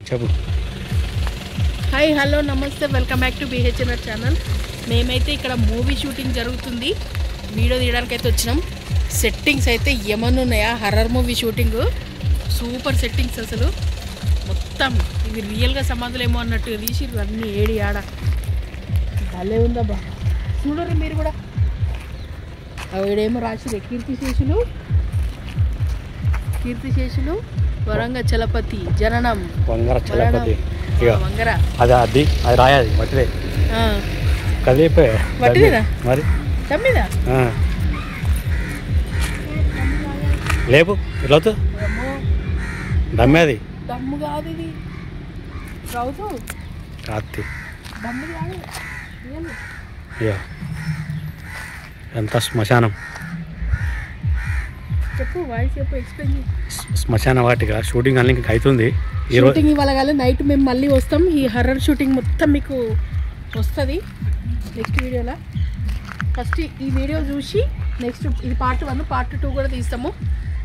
చెప్పు. Hi hello నమస్తే, welcome back to BHNR channel. మేమైతే ఇక్కడ మూవీ షూటింగ్ జరుగుతుంది, వీడియో తీయడానికి అయితే వచ్చినాం. సెట్టింగ్స్ అయితే ఏమన్నా ఉన్నాయా, horror movie shooting, super settings అసలు. మొత్తం ఇవి రియల్గా సమాధులు ఏమో అన్నట్టు తీసిర్రు అన్నీ ఏడి ఆడ. భలే ఉందబ్బా, చూడరు మీరు కూడా. ఆవిడేమో రాసిరే కీర్తిశేషులు వరంగల్ చలపతి జననం వంగర చలపతి. వంగర అది రాయాలి మట్టిదే కదిలిపే మట్టిదేనా మరి తమ్మిదా లేపు ఇట్లా దమ్మేది దమ్ము కాదు ఇది, రౌతు కాత్తి దమ్ము కాదు. ఎంత శ్మశానం, చెప్పు వాయిస్ చెప్పు, ఎక్స్ప్లెయిన్. శ్మశాన వాటిగా షూటింగ్ అన్ని అవుతుంది. షూటింగ్ ఇవాళ కాదు, నైట్ మేము మళ్ళీ వస్తాం. ఈ హర్రర్ షూటింగ్ మొత్తం మీకు వస్తుంది నెక్స్ట్ వీడియోలో. ఫస్ట్ ఈ వీడియో చూసి నెక్స్ట్ ఇది పార్ట్ 1, పార్ట్ 2 కూడా తీస్తాము.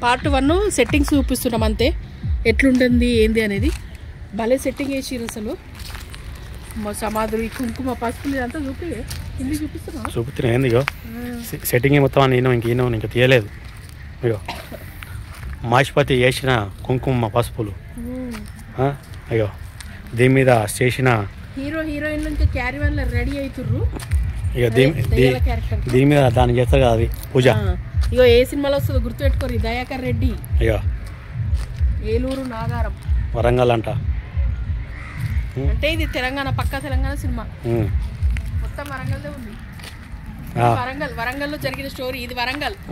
పార్ట్ 1 సెట్టింగ్స్ చూపిస్తున్నాం అంతే, ఎట్లుంటుంది ఏంది అనేది. భలే సెట్టింగ్ వేసిర్రు అసలు. సమాధులు, కుంకుమ, పసుపులు ఇదంతా కింది చూపిస్తున్నా ఏంది. సెట్టింగ్ మొత్తం నేను ఇంకా తీయలేదు. అయ్యో మాష్పతి వేసిన కుంకుమ పసుపులు, అయ్యో దీని మీద చేసిన హీరోయిన్ నుంచి క్యారీవన్లో రెడీ అవుతుర్రు. ఇక దీని మీద దాన్ని చేస్తారు కదా, అది పూజ. ఇగో ఏ సినిమాలో వస్తుందో గుర్తుపెట్టుకోరు, దయాకర్ రెడ్డి. అయ్యో ఏలూరు నాగారం వరంగల్ అంట. అంటే ఇది తెలంగాణ, పక్కా తెలంగాణ సినిమా. మొత్తం వరంగల్దే ఉంది. వరంగల్లో జరిగిన స్టోరీ ఇది.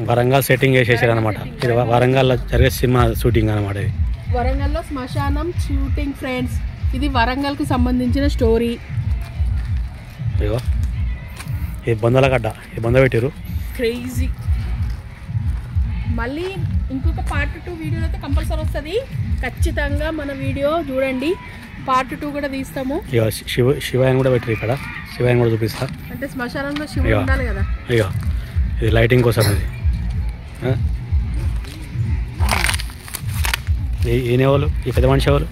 వరంగల్ సెట్టింగ్ చేసేసారు అనమాట. ఇది వరంగల్లో జరిగే సినిమా షూటింగ్ అనమాట. ఇది వరంగల్లో శ్మశానం షూటింగ్ ఫ్రెండ్స్. ఇది వరంగల్కి సంబంధించిన స్టోరీ. ఇగో ఇది బొందలగడ్డ, ఇది బొంద పెట్టారు. క్రేజీ. మళ్ళీ ఇంకొక పార్ట్ 2 వీడియో అయితే కంపల్సరీ వస్తుంది. ఖచ్చితంగా మన వీడియో చూడండి, పార్ట్ 2 కూడా తీస్తాము. ఇక శివాయని కూడా పెట్టారు ఇక్కడ, శివాయని కూడా చూపిస్తా. అంటే శ్మశానంలో శివుడు ఉండాలి కదా. ఇక ఇది లైటింగ్ కోసం. ఇది ఈయనెవరు, ఈ పెద్ద మనిషి ఎవరు?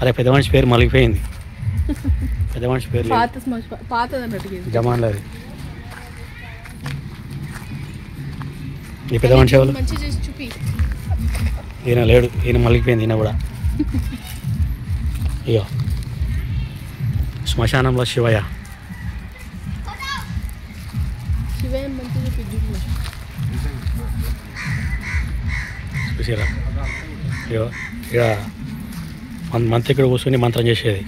అదే పెద్ద మనిషి పేరు మలిగిపోయింది. పెద్ద మనిషి పేరు జమాన్లో. ఈ పెద్ద మనిషి ఎవరు? ఈయన లేడు, ఈయన మలిగిపోయింది. ఈయన కూడా ఇక శ్మశానంలో శివయ్య. చూసారా, ఇక మంత్రి ఇక్కడ కూర్చొని మంత్రం చేసేది.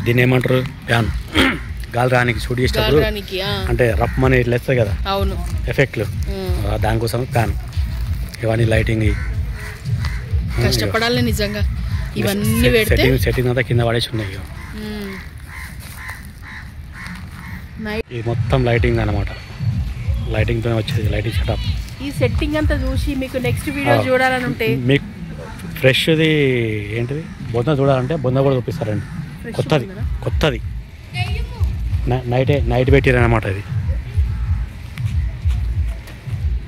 దీన్ని ఏమంటారు, ఫ్యాన్, గాలి రానికి షూట్ చేసేటప్పుడు అంటే రప్మని ఇట్లా వేస్తుంది కదా ఎఫెక్ట్లు, దానికోసం ఫ్యాన్. ఇవన్నీ లైటింగ్ కష్టపడాలి నిజంగా. ఇవన్నీ సెట్టింగ్ అంతా కింద పడేసి ఉన్నాయి. ఇది మొత్తం లైటింగ్ అనమాట, లైటింగ్తో వచ్చేది, లైటింగ్ సెటప్. ఈ సెట్టింగ్ అంతా చూసి మీకు నెక్స్ట్ వీడియో చూడాలని ఉంటే, మీకు ఫ్రెష్ది ఏంటిది బొంద చూడాలంటే బొంద కూడా చూపిస్తారండి. కొత్తది నైట్ పెట్టిరనమాట. ఇది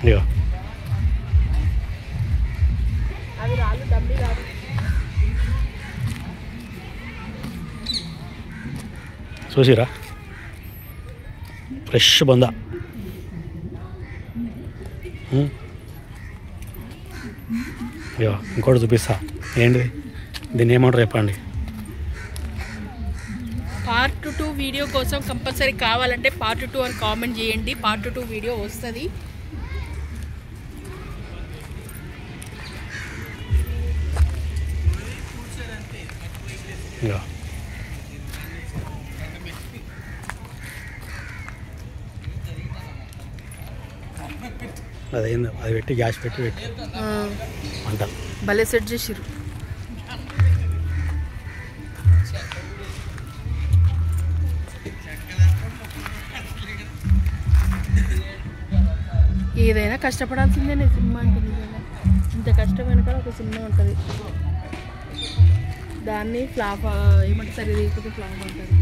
ఇగో చూసిరా, ఫ్రెష్ బొంద. ఇంకోటి చూపిస్తా, ఏంటిది, దీన్ని ఏమంటారు చెప్పండి. పార్ట్ 2 వీడియో కోసం కంపల్సరీ కావాలంటే పార్ట్ 2 అని కామెంట్ చేయండి. పార్ట్ 2 వీడియో వస్తుంది. అదేందో అది పెట్టి గ్యాస్ పెట్టి అంట భలే సెట్ చేసిరు. ఏదైనా కష్టపడాల్సిందేనే సినిమా ఉంటుంది కదా. ఇంత కష్టమైన కూడా ఒక సినిమా ఉంటుంది. దాన్ని ఫ్లాప్ ఏమంటారు, సరే లేకపోతే ఫ్లాప్ అంటారు.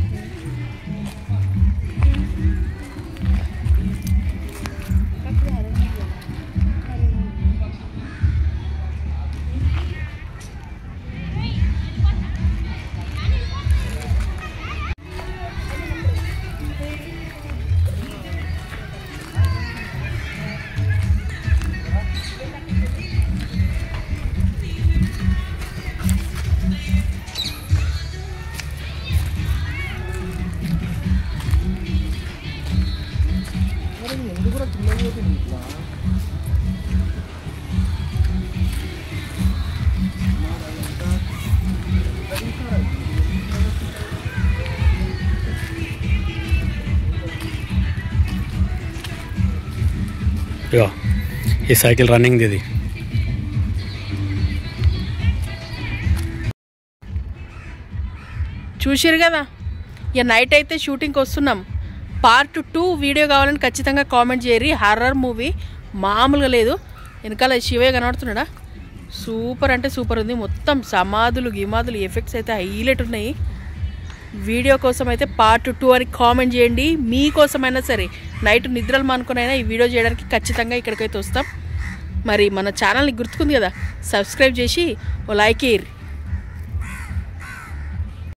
ఇగో ఈ సైకిల్ రన్నింగ్ ఇది. చూసిరు కదా, ఇక నైట్ అయితే షూటింగ్కి వస్తున్నాం. పార్ట్ 2 వీడియో కావాలని ఖచ్చితంగా కామెంట్ చేయరి. హర్రర్ మూవీ మామూలుగా లేదు. వెనకాల శివయ్య కనబడుతున్నాడా, సూపర్ అంటే సూపర్ ఉంది. మొత్తం సమాధులు గిమాదులు ఎఫెక్ట్స్ అయితే హైలైట్ ఉన్నాయి. వీడియో కోసం అయితే పార్ట్ 2 అని కామెంట్ చేయండి. మీకోసమైనా సరే నైట్ నిద్రలు మానుకునైనా ఈ వీడియో చేయడానికి ఖచ్చితంగా ఇక్కడికైతే వస్తాం. మరి మన ఛానల్ని గుర్తుకుంది కదా, సబ్స్క్రైబ్ చేసి ఓ లైక్ ఇయ్యి.